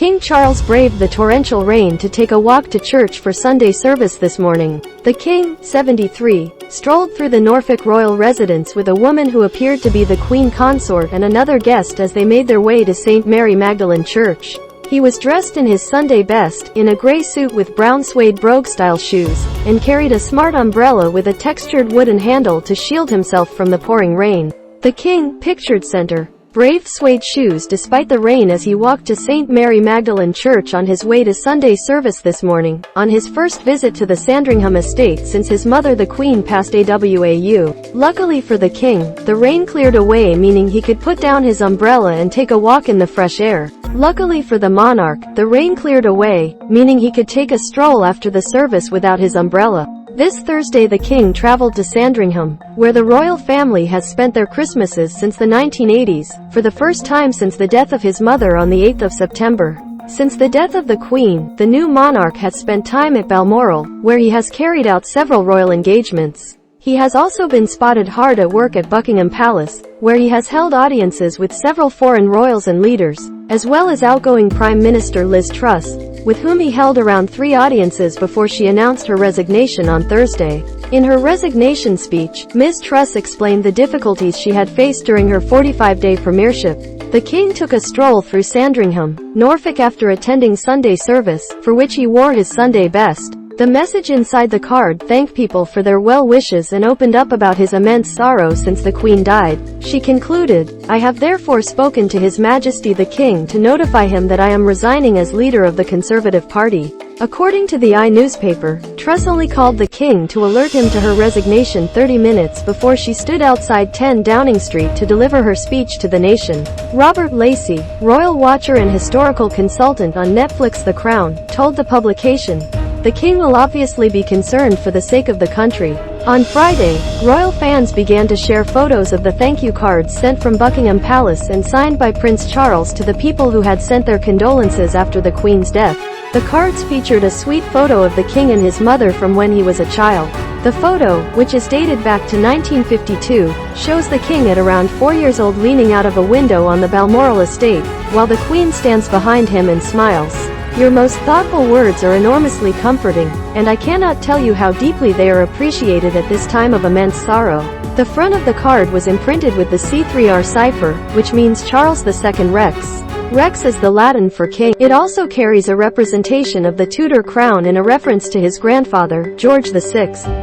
King Charles braved the torrential rain to take a walk to church for Sunday service this morning. The King, 73, strolled through the Norfolk royal residence with a woman who appeared to be the Queen Consort and another guest as they made their way to St Mary Magdalene Church. He was dressed in his Sunday best, in a grey suit with brown suede brogue-style shoes, and carried a smart umbrella with a textured wooden handle to shield himself from the pouring rain. The King, pictured center, braved suede shoes despite the rain as he walked to St Mary Magdalene Church on his way to Sunday service this morning, on his first visit to the Sandringham Estate since his mother the Queen passed away. Luckily for the King, the rain cleared away, meaning he could put down his umbrella and take a walk in the fresh air. Luckily for the monarch, the rain cleared away, meaning he could take a stroll after the service without his umbrella. This Thursday the King traveled to Sandringham, where the royal family has spent their Christmases since the 1980s, for the first time since the death of his mother on the 8th of September. Since the death of the Queen, the new monarch has spent time at Balmoral, where he has carried out several royal engagements. He has also been spotted hard at work at Buckingham Palace, where he has held audiences with several foreign royals and leaders, as well as outgoing Prime Minister Liz Truss, with whom he held around 3 audiences before she announced her resignation on Thursday. In her resignation speech, Ms. Truss explained the difficulties she had faced during her 45-day premiership. The King took a stroll through Sandringham, Norfolk after attending Sunday service, for which he wore his Sunday best. The message inside the card thanked people for their well wishes and opened up about his immense sorrow since the Queen died. She concluded, "I have therefore spoken to His Majesty the King to notify him that I am resigning as leader of the Conservative Party." According to the newspaper, Truss only called the King to alert him to her resignation 30 minutes before she stood outside 10 Downing Street to deliver her speech to the nation. Robert Lacey, royal watcher and historical consultant on Netflix The Crown, told the publication, "The King will obviously be concerned for the sake of the country." On Friday, royal fans began to share photos of the thank you cards sent from Buckingham Palace and signed by Prince Charles to the people who had sent their condolences after the Queen's death. The cards featured a sweet photo of the King and his mother from when he was a child. The photo, which is dated back to 1952, shows the King at around 4 years old leaning out of a window on the Balmoral Estate, while the Queen stands behind him and smiles. "Your most thoughtful words are enormously comforting, and I cannot tell you how deeply they are appreciated at this time of immense sorrow." The front of the card was imprinted with the C3R cypher, which means Charles II Rex. Rex is the Latin for king. It also carries a representation of the Tudor crown and a reference to his grandfather, George VI.